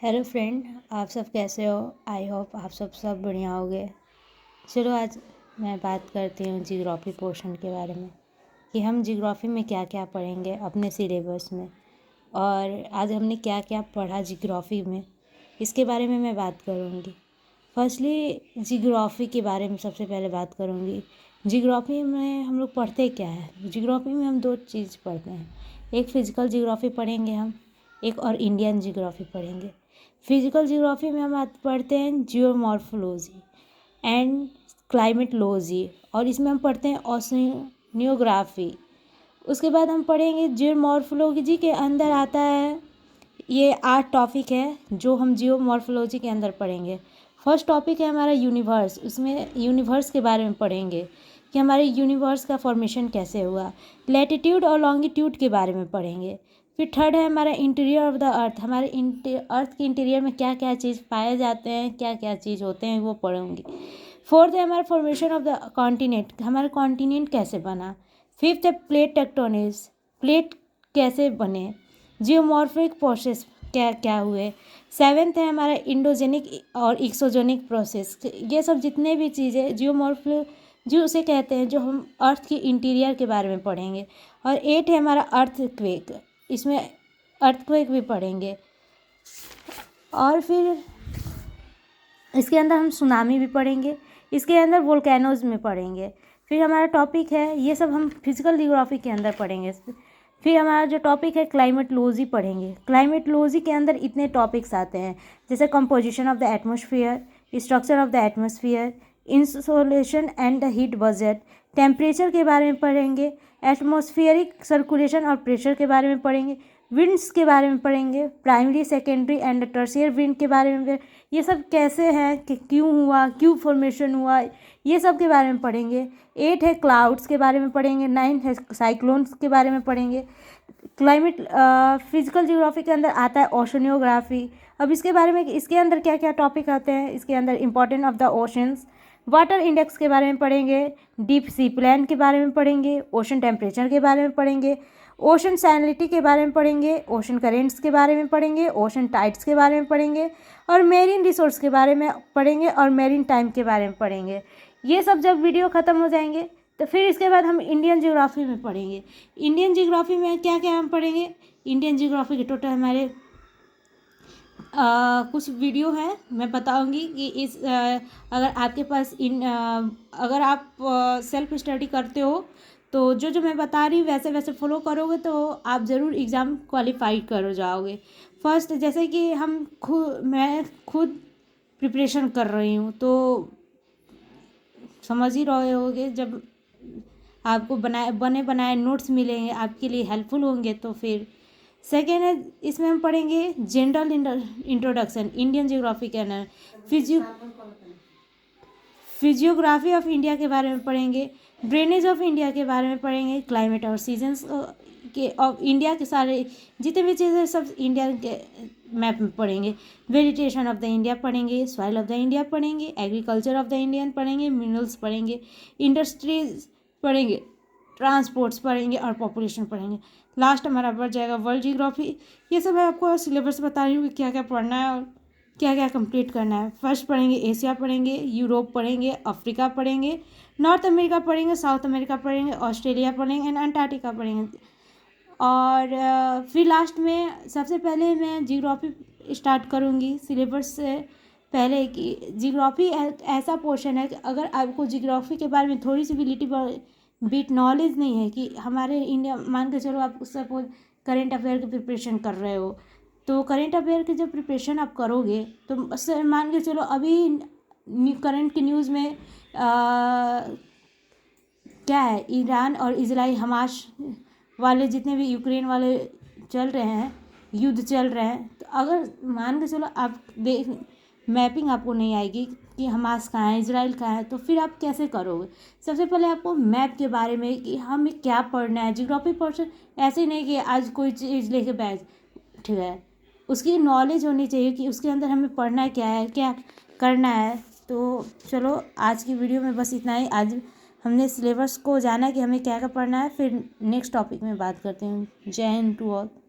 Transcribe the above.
Hello friend, आप सब कैसे हो। आई होप आप सब बढ़िया होगे। चलो आज मैं बात करती हूँ जियोग्राफी पोर्शन के बारे में कि हम जियोग्राफी में क्या क्या पढ़ेंगे अपने सिलेबस में, और आज हमने क्या क्या पढ़ा जियोग्राफी में, इसके बारे में मैं बात करूँगी। फर्स्टली जियोग्राफी के बारे में सबसे पहले बात करूँगी। जियोग्राफी में हम लोग पढ़ते क्या है। जियोग्राफी में हम दो चीज़ पढ़ते हैं, एक फिजिकल जियोग्राफी पढ़ेंगे हम, एक और इंडियन जियोग्राफी पढ़ेंगे। फिजिकल जियोग्राफी में हम पढ़ते हैं जियोमॉर्फोलॉजी एंड क्लाइमेटोलॉजी, और इसमें हम पढ़ते हैं ओशनियोग्राफी। उसके बाद हम पढ़ेंगे जियोमॉर्फोलॉजी के अंदर आता है, ये 8 टॉपिक है जो हम जियोमॉर्फोलॉजी के अंदर पढ़ेंगे। फर्स्ट टॉपिक है हमारा यूनिवर्स, उसमें यूनिवर्स के बारे में पढ़ेंगे कि हमारे यूनिवर्स का फॉर्मेशन कैसे हुआ। लैटिट्यूड और लॉन्गिट्यूड के बारे में पढ़ेंगे। फिर थर्ड है हमारा इंटीरियर ऑफ द अर्थ, हमारे अर्थ के इंटीरियर में क्या क्या चीज़ पाए जाते हैं, क्या क्या चीज़ होते हैं, वो पढ़ूंगी। फोर्थ है हमारा फॉर्मेशन ऑफ द कॉन्टिनेंट, हमारा कॉन्टिनेंट कैसे बना। फिफ्थ है प्लेट टेक्टोनिक्स, प्लेट कैसे बने, जियोमॉर्फिक प्रोसेस क्या क्या हुए। सेवेंथ है हमारा इंडोजेनिक और एक्सोजेनिक प्रोसेस, ये सब जितने भी चीज़ें जियोमॉर्फिक जो उसे कहते हैं, जो हम अर्थ की इंटीरियर के बारे में पढ़ेंगे। और 8 है हमारा अर्थक्वेक, इसमें अर्थक्वेक भी पढ़ेंगे। और फिर इसके अंदर हम सुनामी भी पढ़ेंगे, इसके अंदर वोल्केनोज में पढ़ेंगे। फिर हमारा टॉपिक है, ये सब हम फिजिकल जियोग्राफी के अंदर पढ़ेंगे। फिर हमारा जो टॉपिक है क्लाइमेटोलॉजी पढ़ेंगे। क्लाइमेटोलॉजी के अंदर इतने टॉपिक्स आते हैं जैसे composition of the atmosphere, structure of the atmosphere, insolation and the heat budget, temperature के बारे में पढ़ेंगे, एटमॉस्फेरिक सर्कुलेशन और प्रेशर के बारे में पढ़ेंगे, विंड्स के बारे में पढ़ेंगे, primary secondary and tertiary wind के बारे में, ये सब कैसे हैं कि क्यों हुआ, क्यों फॉर्मेशन हुआ, ये सब के बारे में पढ़ेंगे। 8 है क्लाउड्स के बारे में पढ़ेंगे। 9 है साइक्लोन्स के बारे में पढ़ेंगे। क्लाइमेट फिजिकल जियोग्राफी के अंदर आता है ओशनियोग्राफी। अब इसके बारे में, इसके अंदर क्या क्या टॉपिक आते हैं, इसके अंदर important of the oceans, water index के बारे में पढ़ेंगे, डीप सी प्लान के बारे में पढ़ेंगे, ओशन टेम्परेचर के बारे में पढ़ेंगे, ओशन सैलिनिटी के बारे में पढ़ेंगे, ओशन करेंट्स के बारे में पढ़ेंगे, ओशन टाइड्स के बारे में पढ़ेंगे, और मेरीन रिसोर्स के बारे में पढ़ेंगे, और मेरीन टाइम के बारे में पढ़ेंगे। ये सब जब वीडियो ख़त्म हो जाएंगे तो फिर इसके बाद हम इंडियन जियोग्राफी में पढ़ेंगे। इंडियन जियोग्राफी में क्या क्या हम पढ़ेंगे। इंडियन जियोग्राफी के टोटल हमारे कुछ वीडियो है, मैं बताऊंगी कि अगर आपके पास अगर आप सेल्फ स्टडी करते हो तो जो जो मैं बता रही हूँ वैसे वैसे फॉलो करोगे तो आप ज़रूर एग्ज़ाम क्वालिफाई कर जाओगे। फर्स्ट जैसे कि मैं खुद प्रिपरेशन कर रही हूँ तो समझ ही रहे होगे, जब आपको बने बनाए नोट्स मिलेंगे आपके लिए हेल्पफुल होंगे। तो फिर सेकेंड है, इसमें हम पढ़ेंगे जनरल इंट्रोडक्शन इंडियन जियोग्राफी के अंदर, फिजियोग्राफी ऑफ इंडिया के बारे में पढ़ेंगे, ड्रेनेज ऑफ इंडिया के बारे में पढ़ेंगे, क्लाइमेट और सीजन्स के ऑफ इंडिया के सारे जितने भी चीज़ें सब इंडिया के मैप में पढ़ेंगे। वेजिटेशन ऑफ द इंडिया पढ़ेंगे, सॉइल ऑफ द इंडिया पढ़ेंगे, एग्रीकल्चर ऑफ द इंडियन पढ़ेंगे, मिनरल्स पढ़ेंगे, इंडस्ट्रीज पढ़ेंगे, ट्रांसपोर्ट्स पढ़ेंगे, और पॉपुलेशन पढ़ेंगे। लास्ट हमारा बढ़ जाएगा वर्ल्ड जियोग्राफी। ये सब मैं आपको सिलेबस बता रही हूँ कि क्या क्या पढ़ना है और क्या क्या कंप्लीट करना है। फर्स्ट पढ़ेंगे एशिया पढ़ेंगे, यूरोप पढ़ेंगे, अफ्रीका पढ़ेंगे, नॉर्थ अमेरिका पढ़ेंगे, साउथ अमेरिका पढ़ेंगे, ऑस्ट्रेलिया पढ़ेंगे एंड अंटार्कटिका पढ़ेंगे। और फिर लास्ट में सबसे पहले मैं जियोग्राफी स्टार्ट करूँगी सिलेबस से पहले कि जियोग्राफी ऐसा पोर्शन है कि अगर आपको जियोग्राफी के बारे में थोड़ी सी भी लिटिल बिट नॉलेज नहीं है कि हमारे इंडिया, मान के चलो आप सपोज करेंट अफेयर की प्रिपरेशन कर रहे हो, तो करेंट अफेयर की जब प्रिपरेशन आप करोगे तो मान के चलो अभी करंट की न्यूज़ में क्या है, ईरान और इजराइल हमास वाले जितने भी यूक्रेन वाले चल रहे हैं, युद्ध चल रहे हैं, तो अगर मान के चलो आप मैपिंग आपको नहीं आएगी कि हमास कहाँ है, इजराइल कहाँ है, तो फिर आप कैसे करोगे। सबसे पहले आपको मैप के बारे में कि हमें क्या पढ़ना है। जियोग्राफी पोर्शन ऐसे नहीं कि आज कोई चीज़ लेके बैठ, ठीक है, उसकी नॉलेज होनी चाहिए कि उसके अंदर हमें पढ़ना क्या है, क्या करना है। तो चलो आज की वीडियो में बस इतना ही। आज हमने सिलेबस को जाना कि हमें क्या क्या पढ़ना है, फिर नेक्स्ट टॉपिक में बात करते हैं। जय हिंद टू ऑल।